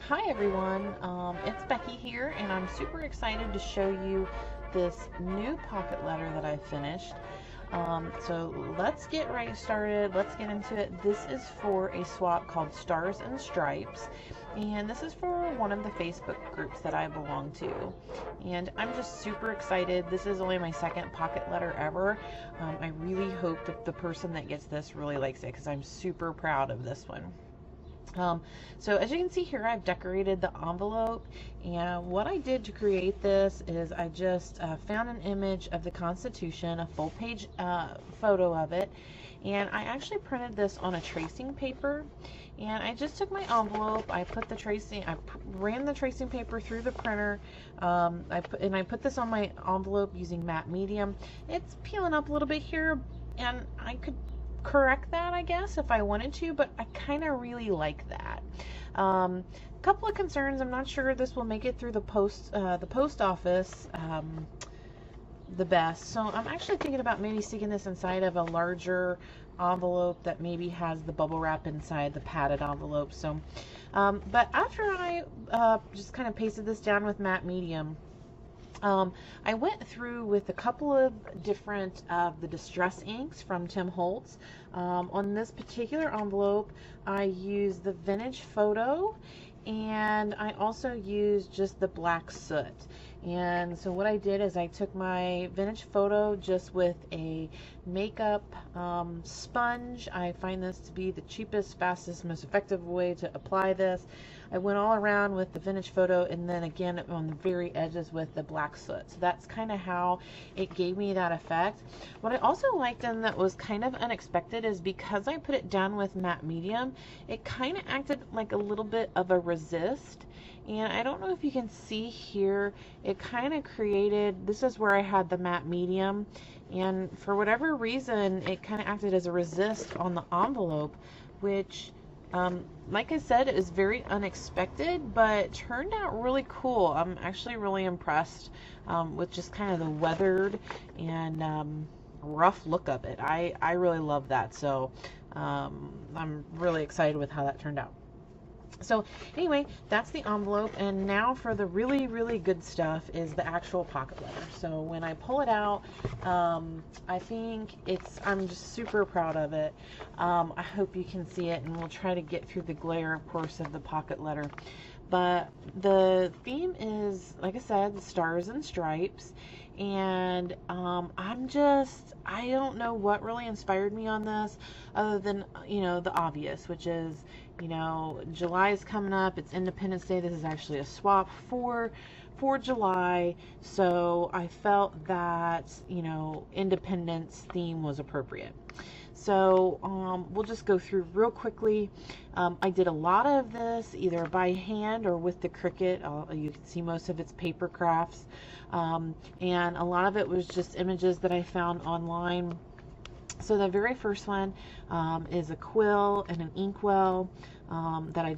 Hi everyone, it's Becky here, and I'm super excited to show you this new pocket letter that I finished. So let's get right started. Let's get into it. This is for a swap called Stars and Stripes, and this is for one of the Facebook groups that I belong to. And I'm just super excited. This is only my second pocket letter ever. I really hope that the person that gets this really likes it because I'm super proud of this one. Um, so as you can see here, I've decorated the envelope, and what I did to create this is I just found an image of the Constitution, a full page photo of it, and I actually printed this on a tracing paper. And I just took my envelope, I ran the tracing paper through the printer. I put this on my envelope using matte medium. It's peeling up a little bit here, and I could correct that, I guess, if I wanted to, but I kind of really like that. Couple of concerns. I'm not sure this will make it through the post office the best. So I'm actually thinking about maybe sticking this inside of a larger envelope that maybe has the bubble wrap inside the padded envelope. So, but after I just kind of pasted this down with matte medium, I went through with a couple of different of the distress inks from Tim Holtz. On this particular envelope, I used the Vintage Photo, and I also used just the black soot. And so what I did is I took my Vintage Photo just with a makeup sponge. I find this to be the cheapest, fastest, most effective way to apply this. I went all around with the Vintage Photo, and then again on the very edges with the black soot. So that's kind of how it gave me that effect. What I also liked and that was kind of unexpected is because I put it down with matte medium, it kind of acted like a little bit of a resist. And I don't know if you can see here, it kind of created, this is where I had the matte medium, and for whatever reason, it kind of acted as a resist on the envelope, which, like I said, is very unexpected, but turned out really cool. I'm actually really impressed with just kind of the weathered and rough look of it. I really love that, so I'm really excited with how that turned out. So anyway, that's the envelope, and now for the really, really good stuff is the actual pocket letter. So when I pull it out, I think I'm just super proud of it. I hope you can see it, and we'll try to get through the glare, of course, of the pocket letter. But the theme is, like I said, stars and stripes. And I don't know what really inspired me on this other than, the obvious, which is, July is coming up. It's Independence Day. This is actually a swap for July. So I felt that, Independence theme was appropriate. So we'll just go through real quickly. I did a lot of this either by hand or with the Cricut. You can see most of its paper crafts. And a lot of it was just images that I found online. So the very first one is a quill and an inkwell that I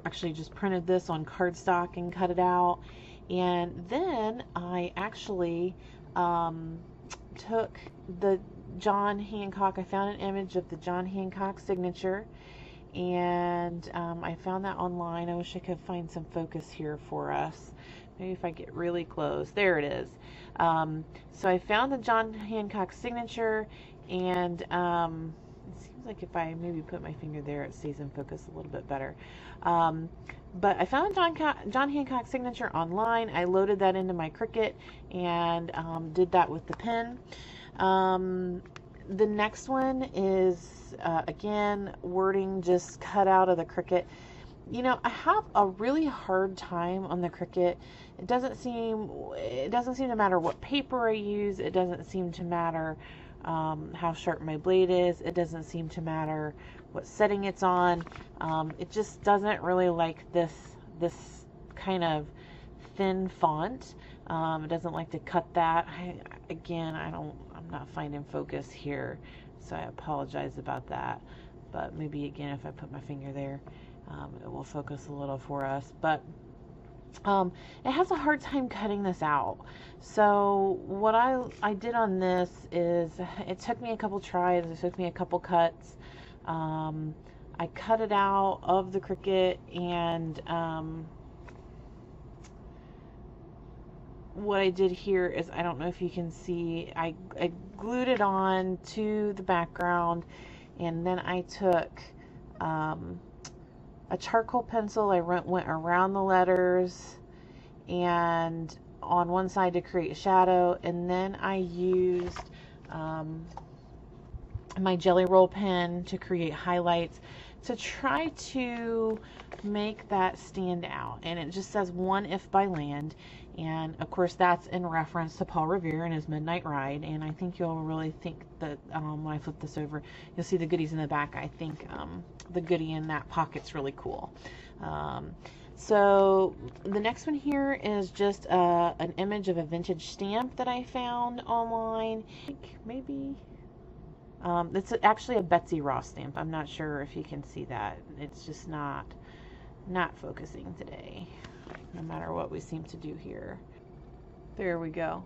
actually just printed this on cardstock and cut it out. And then I actually took the John Hancock. I found an image of the John Hancock signature, and I found that online. I wish I could find some focus here for us. Maybe if I get really close. There it is. So I found the John Hancock signature, and it seems like if I maybe put my finger there, it stays in focus a little bit better. But I found John Hancock signature online. I loaded that into my Cricut and did that with the pen. The next one is, again, wording just cut out of the Cricut. I have a really hard time on the Cricut. It doesn't seem to matter what paper I use. It doesn't seem to matter how sharp my blade is. It doesn't seem to matter what setting it's on. It just doesn't really like this kind of thin font. It doesn't like to cut that. I'm not finding focus here, so I apologize about that. But maybe again, if I put my finger there, it will focus a little for us. But it has a hard time cutting this out. So what I did on this is, it took me a couple tries, it took me a couple cuts. I cut it out of the Cricut, and what I did here is, I don't know if you can see, I glued it on to the background, and then I took a charcoal pencil. I went around the letters and on one side to create shadow, and then I used my Jelly Roll pen to create highlights to try to make that stand out. And it just says "One If" by Land, and of course that's in reference to Paul Revere and his Midnight Ride. And I think you'll really think that when I flip this over, you'll see the goodies in the back. I think the goodie in that pocket's really cool. So the next one here is just an image of a vintage stamp that I found online. I think maybe it's actually a Betsy Ross stamp. I'm not sure if you can see that. It's just not focusing today, no matter what we seem to do here. There we go.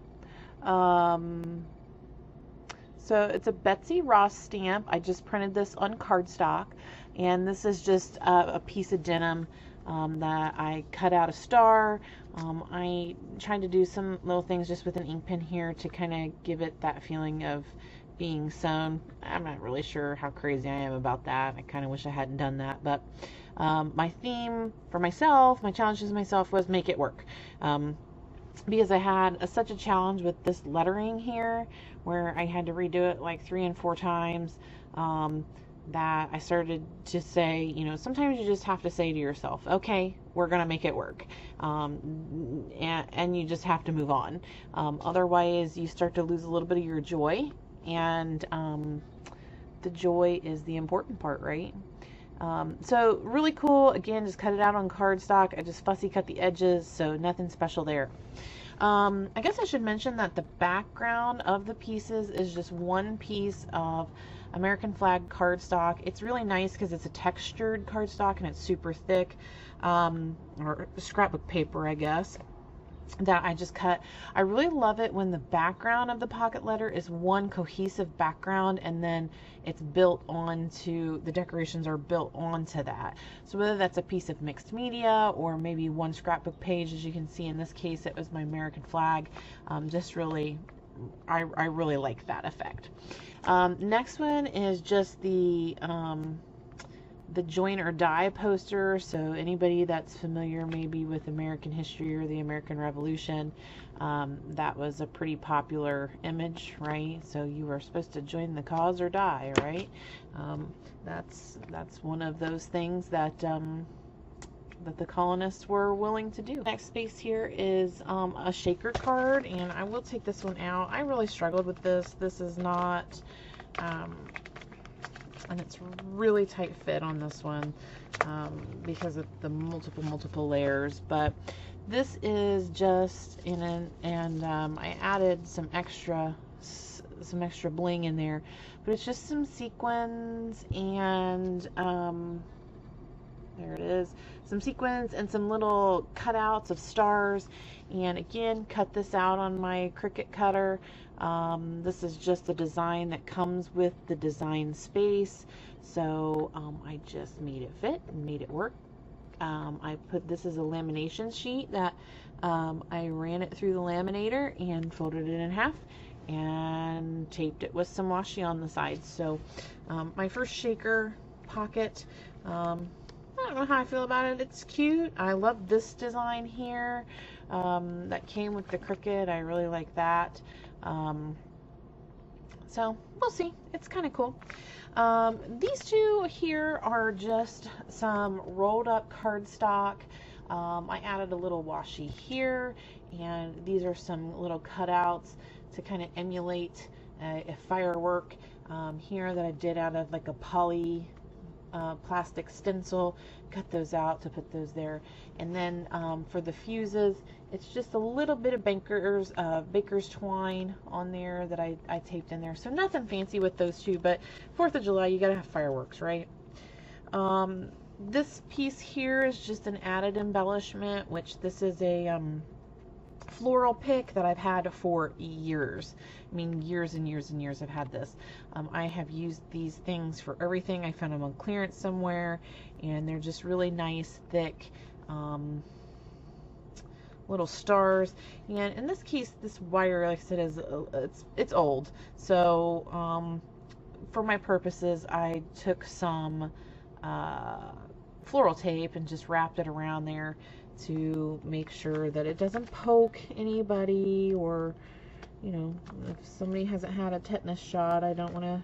So it's a Betsy Ross stamp. I just printed this on cardstock, and this is just a piece of denim that I cut out a star. I tried to do some little things just with an ink pen here to kind of give it that feeling of being sewn. I'm not really sure how crazy I am about that. I kind of wish I hadn't done that, but my theme for myself, my challenge to myself, was make it work. Because I had such a challenge with this lettering here, where I had to redo it like 3 and 4 times, that I started to say, you know, sometimes you just have to say to yourself, okay, we're gonna make it work, and you just have to move on. Otherwise, you start to lose a little bit of your joy, and the joy is the important part, right? So really cool. Again, just cut it out on cardstock. I just fussy cut the edges, so nothing special there. I guess I should mention that the background of the pieces is just one piece of American flag cardstock. It's really nice because it's a textured cardstock and it's super thick, or scrapbook paper, I guess, that I just cut. I really love it when the background of the pocket letter is one cohesive background, and then it's built onto, the decorations are built onto that. So whether that's a piece of mixed media or maybe one scrapbook page, as you can see in this case it was my American flag, just really, I really like that effect. Next one is just the Join or Die poster. So anybody that's familiar maybe with American history or the American Revolution, that was a pretty popular image, right? So you were supposed to join the cause or die, right? That's one of those things that that the colonists were willing to do. Next space here is a shaker card, and I will take this one out. I really struggled with this. This is not and it's really tight fit on this one because of the multiple layers, but this is just in an, and I added some extra bling in there, but it's just some sequins and there it is, some sequins and some little cutouts of stars. And again, cut this out on my Cricut cutter. This is just a design that comes with the design space, so I just made it fit and made it work. I put, this is a lamination sheet that I ran it through the laminator and folded it in half and taped it with some washi on the sides. So my first shaker pocket, I don't know how I feel about it. It's cute. I love this design here that came with the Cricut. I really like that. So we'll see. It's kind of cool. These two here are just some rolled up cardstock. I added a little washi here, and these are some little cutouts to kind of emulate a firework here that I did out of like a poly plastic stencil. Cut those out to put those there. And then for the fuses, it's just a little bit of baker's twine on there that I taped in there. So nothing fancy with those two, but 4th of July, you gotta have fireworks, right? This piece here is just an added embellishment, which this is a floral pick that I've had for years. I mean, years and years and years I've had this. I have used these things for everything. I found them on clearance somewhere, and they're just really nice, thick, little stars. And in this case, this wire, like I said, is it's old. So for my purposes, I took some floral tape and just wrapped it around there to make sure that it doesn't poke anybody, or, you know, if somebody hasn't had a tetanus shot, I don't want to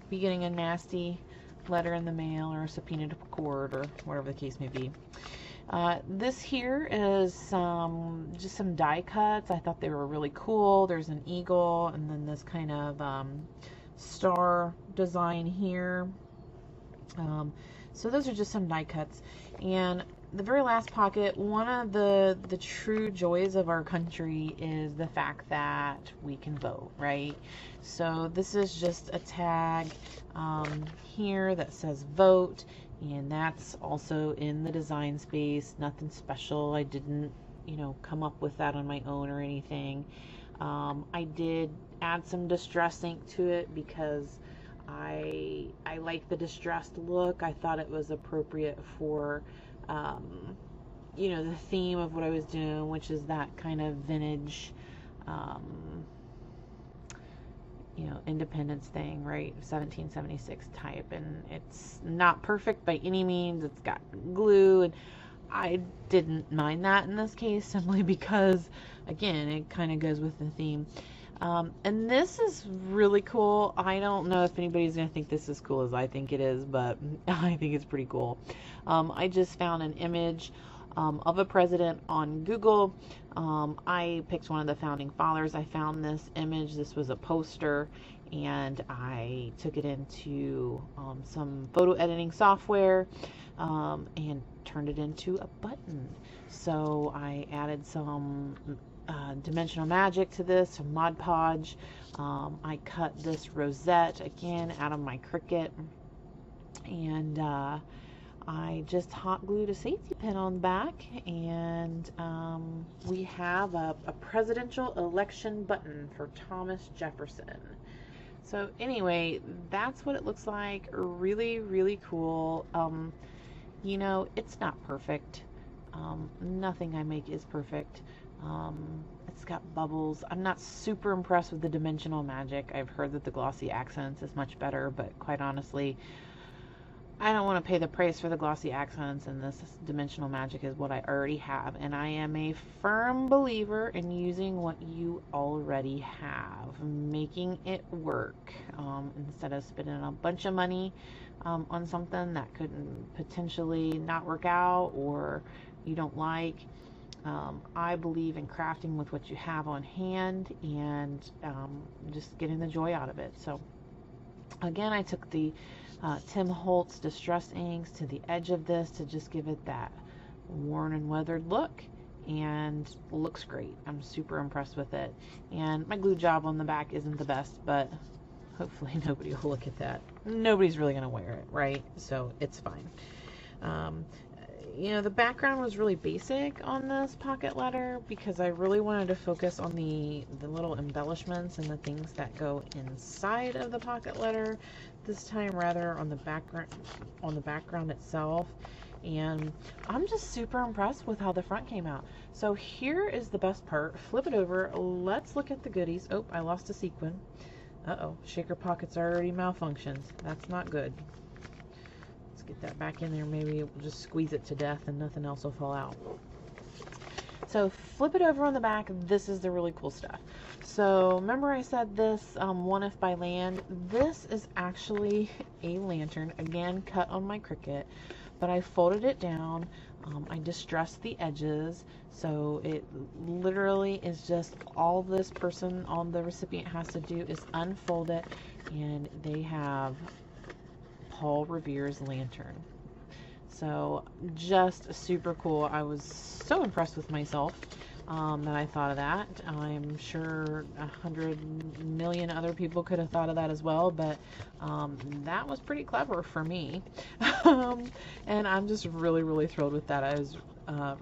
be getting a nasty letter in the mail or a subpoena to court, or whatever the case may be. This here is just some die cuts. I thought they were really cool. There's an eagle and then this kind of star design here. So those are just some die cuts. And the very last pocket, one of the true joys of our country is the fact that we can vote, right? So this is just a tag here that says vote, and that's also in the design space. Nothing special. I didn't, you know, come up with that on my own or anything. I did add some distress ink to it because I like the distressed look. I thought it was appropriate for you know, the theme of what I was doing, which is that kind of vintage, you know, independence thing, right? 1776 type. And it's not perfect by any means. It's got glue, and I didn't mind that in this case, simply because, again, it kind of goes with the theme. And this is really cool. I don't know if anybody's going to think this is cool as I think it is, but I think it's pretty cool. I just found an image of a president on Google. I picked one of the founding fathers. I found this image. This was a poster, and I took it into some photo editing software and turned it into a button. So I added some Dimensional Magic to this, some Mod Podge. I cut this rosette again out of my Cricut, and I just hot glued a safety pin on the back, and we have a presidential election button for Thomas Jefferson. So anyway, that's what it looks like. Really, really cool. You know, it's not perfect. Nothing I make is perfect. It's got bubbles. I'm not super impressed with the Dimensional Magic. I've heard that the Glossy Accents is much better, but quite honestly, I don't want to pay the price for the Glossy Accents, and this Dimensional Magic is what I already have. And I am a firm believer in using what you already have, making it work, instead of spending a bunch of money on something that could potentially not work out or you don't like. I believe in crafting with what you have on hand, and just getting the joy out of it. So again, I took the Tim Holtz Distress inks to the edge of this to just give it that worn and weathered look, and looks great. I'm super impressed with it. And my glue job on the back isn't the best, but hopefully nobody will look at that. Nobody's really going to wear it, right? So it's fine. You know, the background was really basic on this pocket letter because I really wanted to focus on the little embellishments and the things that go inside of the pocket letter this time, rather on the background itself. And I'm just super impressed with how the front came out. So here is the best part. Flip it over. Let's look at the goodies. Oh, I lost a sequin. Uh-oh, shaker pockets already malfunctioned. That's not good. Get that back in there. Maybe we'll just squeeze it to death and nothing else will fall out. So flip it over on the back. This is the really cool stuff. So remember I said this One If by Land. This is actually a lantern, again cut on my Cricut, but I folded it down. I distressed the edges, so it literally is just all this person on the recipient has to do is unfold it, and they have Paul Revere's lantern. So just super cool. I was so impressed with myself that I thought of that. I'm sure 100 million other people could have thought of that as well, but that was pretty clever for me. And I'm just really, really thrilled with that. I was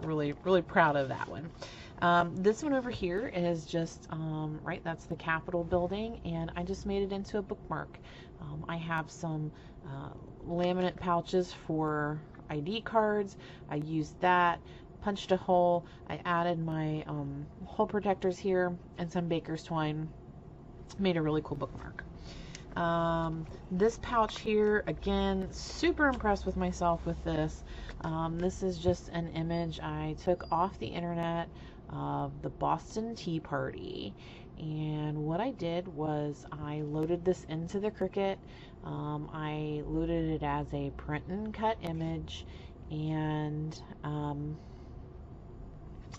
really, really proud of that one. This one over here is just, right, that's the Capitol building, and I just made it into a bookmark. I have some laminate pouches for ID cards. I used that, punched a hole. I added my hole protectors here and some baker's twine. Made a really cool bookmark. This pouch here, again, super impressed with myself with this. This is just an image I took off the internet of the Boston Tea Party, and what I did was I loaded this into the Cricut. I loaded it as a print and cut image, and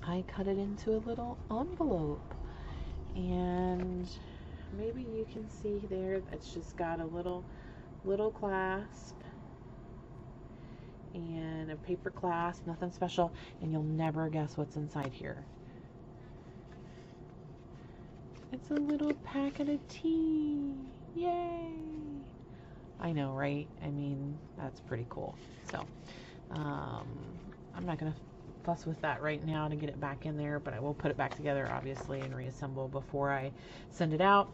I cut it into a little envelope, and maybe you can see there, it's just got a little clasp and a paper clasp, nothing special, and you'll never guess what's inside here. It's a little packet of tea. Yay! I know, right? I mean, that's pretty cool. So, I'm not gonna fuss with that right now to get it back in there, but I will put it back together obviously and reassemble before I send it out.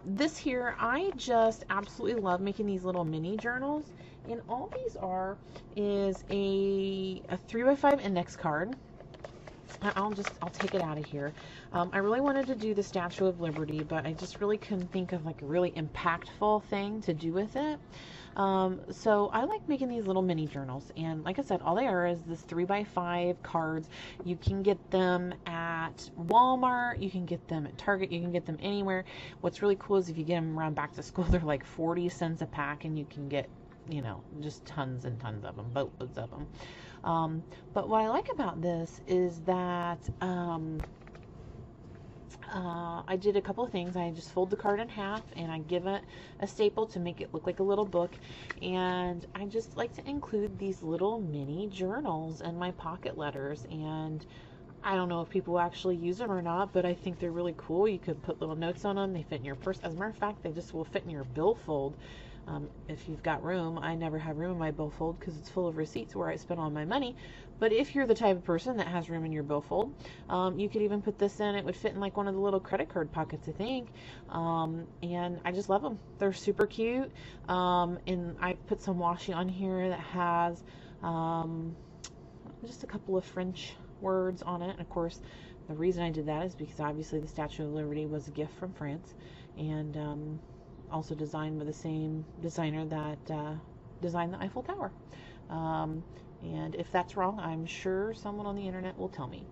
This here, I just absolutely love making these little mini journals, and all these are is a 3x5 index card. I'll take it out of here. I really wanted to do the Statue of Liberty, but I just really couldn't think of like a really impactful thing to do with it. So I like making these little mini journals, and like I said, all they are is this 3x5 cards. You can get them at Walmart, you can get them at Target, you can get them anywhere. What's really cool is if you get them around back to school, they're like 40 cents a pack, and you can get, you know, just tons and tons of them, boatloads of them. But what I like about this is that I did a couple of things. I just fold the card in half, and I give it a staple to make it look like a little book, and I just like to include these little mini journals in my pocket letters. And I don't know if people actually use them or not, but I think they're really cool. You could put little notes on them. They fit in your purse. As a matter of fact, they just will fit in your billfold. If you've got room. I never have room in my billfold because it's full of receipts where I spend all my money. But if you're the type of person that has room in your billfold, you could even put this in. It would fit in like one of the little credit card pockets, I think. And I just love them. They're super cute. And I put some washi on here that has just a couple of French words on it. And of course, the reason I did that is because obviously the Statue of Liberty was a gift from France, and also designed by the same designer that designed the Eiffel Tower. And if that's wrong, I'm sure someone on the internet will tell me.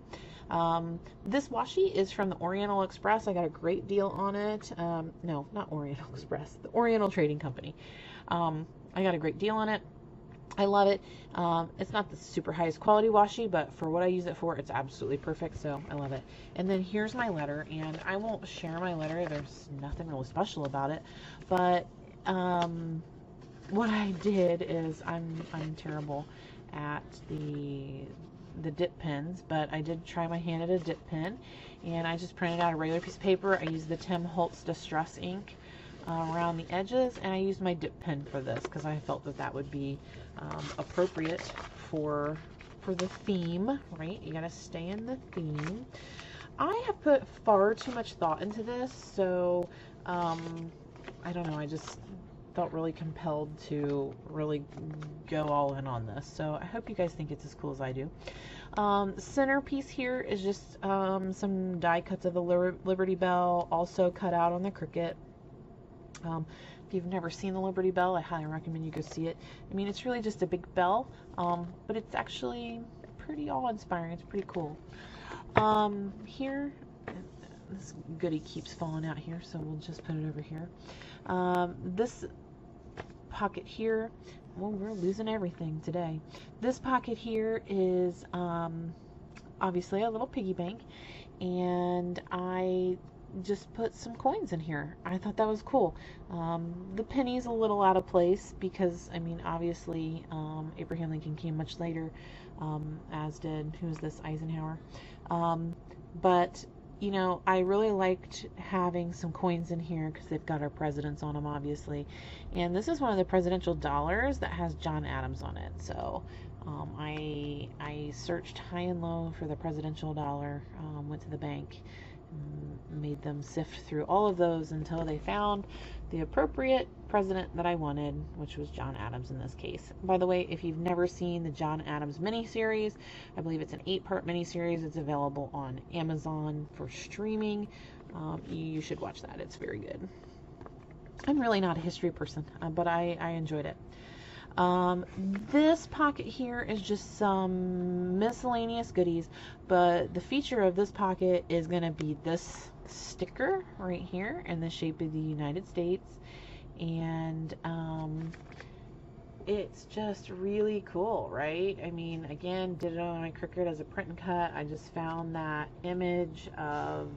This washi is from the Oriental Express. I got a great deal on it. No, not Oriental Express, the Oriental Trading Company. I got a great deal on it. I love it. It's not the super highest quality washi, but for what I use it for, it's absolutely perfect, so I love it. And then here's my letter, and I won't share my letter. There's nothing really special about it, but what I did is I'm terrible at the dip pens, but I did try my hand at a dip pen, and I just printed out a regular piece of paper. I used the Tim Holtz Distress ink around the edges, and I used my dip pen for this because I felt that that would be appropriate for the theme, right? You gotta stay in the theme. I have put far too much thought into this, so I don't know, I just felt really compelled to really go all in on this, so I hope you guys think it's as cool as I do. Centerpiece here is just some die cuts of the Liberty Bell, also cut out on the Cricut. If you've never seen the Liberty Bell, I highly recommend you go see it. I mean, it's really just a big bell, but it's actually pretty awe-inspiring. It's pretty cool. Here, this goodie keeps falling out here, so we'll just put it over here. This pocket here, well, we're losing everything today. This pocket here is obviously a little piggy bank, and I just put some coins in here. I thought that was cool. The penny's a little out of place because, I mean, obviously Abraham Lincoln came much later, as did, who is this, Eisenhower. But, you know, I really liked having some coins in here because they've got our presidents on them, obviously. And this is one of the presidential dollars that has John Adams on it. So I searched high and low for the presidential dollar, went to the bank, made them sift through all of those until they found the appropriate president that I wanted, which was John Adams in this case. By the way, if you've never seen the John Adams miniseries, I believe it's an 8-part miniseries. It's available on Amazon for streaming. You should watch that. It's very good. I'm really not a history person, but I enjoyed it. This pocket here is just some miscellaneous goodies, but the feature of this pocket is going to be this sticker right here in the shape of the United States, and it's just really cool, right? I mean, again, did it on my Cricut as a print and cut. I just found that image of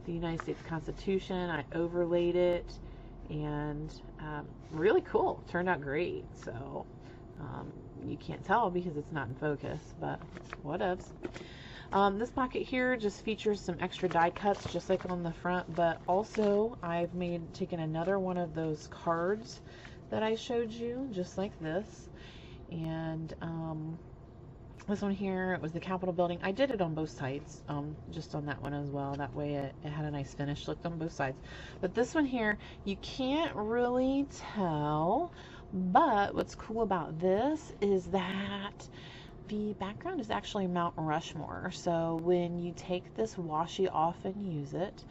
the United States Constitution. I overlaid it, and really cool. Turned out great. So you can't tell because it's not in focus, but whatevs. This pocket here just features some extra die cuts just like on the front, but also I've taken another one of those cards that I showed you, just like this, and this one here, it was the Capitol building. I did it on both sides, just on that one as well. That way it had a nice finish look on both sides. But this one here, you can't really tell, but what's cool about this is that the background is actually Mount Rushmore. So when you take this washi off and use it,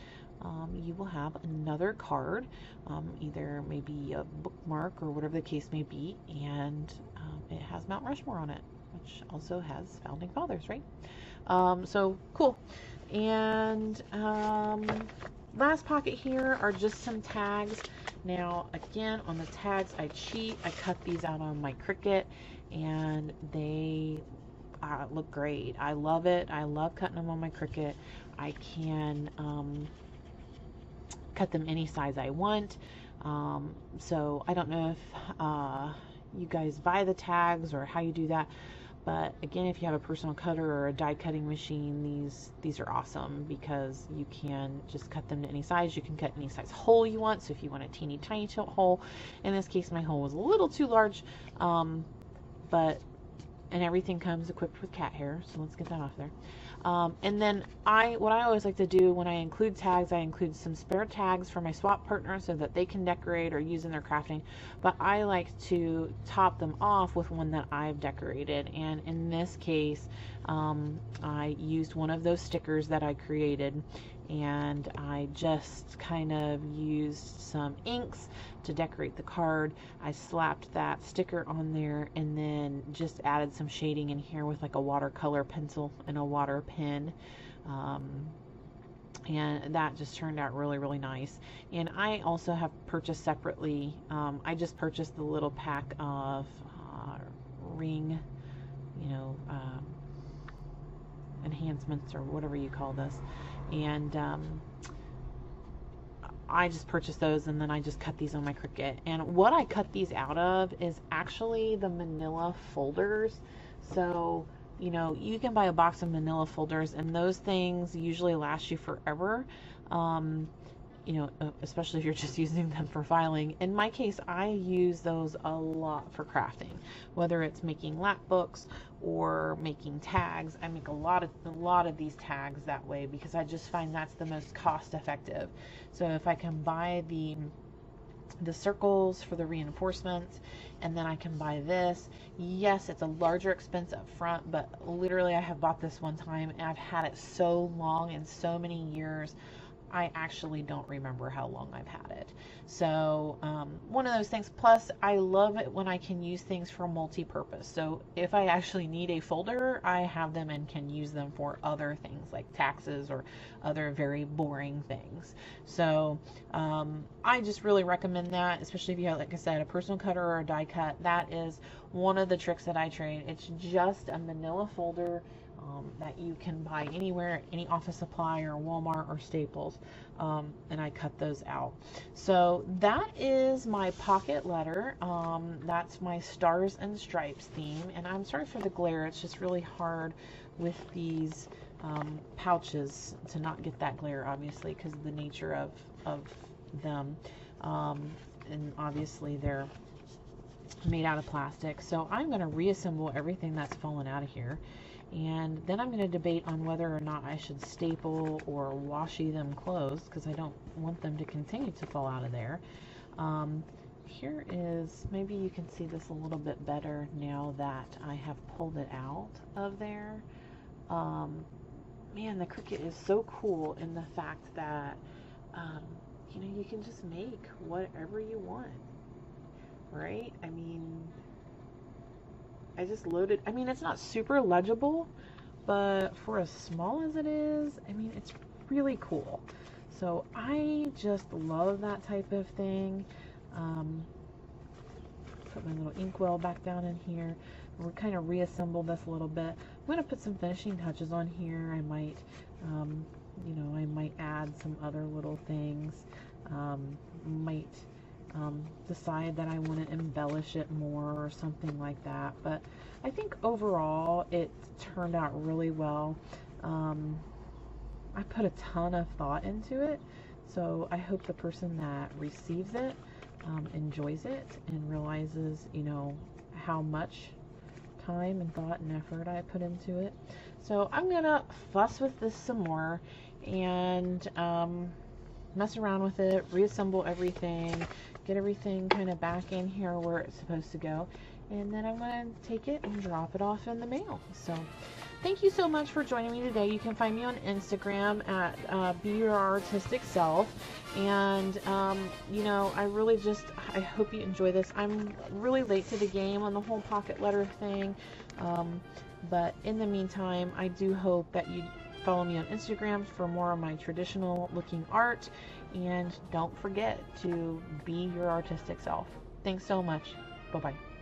you will have another card, either maybe a bookmark or whatever the case may be, and it has Mount Rushmore on it, which also has founding fathers, right? So cool. And last pocket here are just some tags. Now again, on the tags I cheat. I cut these out on my Cricut, and they look great. I love it. I love cutting them on my Cricut. I can cut them any size I want. So I don't know if you guys buy the tags or how you do that, but again, if you have a personal cutter or a die cutting machine, these are awesome because you can just cut them to any size. You can cut any size hole you want. So if you want a teeny tiny hole, in this case my hole was a little too large, and everything comes equipped with cat hair, so let's get that off there. And then what I always like to do when I include tags, I include some spare tags for my swap partner so that they can decorate or use in their crafting, but I like to top them off with one that I've decorated, and in this case I used one of those stickers that I created, and I just kind of used some inks to decorate the card. I slapped that sticker on there and then just added some shading in here with like a watercolor pencil and a water pen, and that just turned out really, really nice. And I also have purchased separately, I just purchased the little pack of ring, enhancements or whatever you call this, and I just purchased those, and then I just cut these on my Cricut. And what I cut these out of is actually the manila folders. So you can buy a box of manila folders, and those things usually last you forever, especially if you're just using them for filing. In my case, I use those a lot for crafting, whether it's making lap books or making tags. I make a lot of these tags that way because I just find that's the most cost effective. So if I can buy the circles for the reinforcements, and then I can buy this. Yes, it's a larger expense up front, but literally I have bought this one time and I've had it so long and so many years, I actually don't remember how long I've had it. So one of those things. Plus, I love it when I can use things for multi-purpose. So if I actually need a folder, I have them and can use them for other things like taxes or other very boring things. So I just really recommend that, especially if you have, like I said, a personal cutter or a die cut. That is one of the tricks that I trade. It's just a manila folder that you can buy anywhere, any office supply or Walmart or Staples, and I cut those out. So that is my pocket letter. That's my Stars and Stripes theme, and I'm sorry for the glare. It's just really hard with these pouches to not get that glare, obviously, because of the nature of them, and obviously they're made out of plastic. So I'm going to reassemble everything that's fallen out of here. And then I'm going to debate on whether or not I should staple or washi them closed, because I don't want them to continue to fall out of there. Here is, maybe you can see this a little bit better now that I have pulled it out of there. Man, the Cricut is so cool in the fact that, you know, you can just make whatever you want, right? I mean, I just loaded, I mean, it's not super legible, but for as small as it is, I mean, it's really cool. So I just love that type of thing. Put my little inkwell back down in here. We'll kind of reassemble this a little bit. I'm going to put some finishing touches on here. I might, you know, I might add some other little things. Might decide that I want to embellish it more or something like that. But I think overall it turned out really well. I put a ton of thought into it, so I hope the person that receives it enjoys it and realizes, you know, how much time and thought and effort I put into it. So I'm gonna fuss with this some more and mess around with it, reassemble everything, get everything kind of back in here where it's supposed to go, and then I'm going to take it and drop it off in the mail. So thank you so much for joining me today. You can find me on Instagram at Be Your Artistic Self, and you know, I hope you enjoy this. I'm really late to the game on the whole pocket letter thing, but in the meantime, I do hope that you follow me on Instagram for more of my traditional looking art, and don't forget to be your artistic self. Thanks so much. Bye-bye.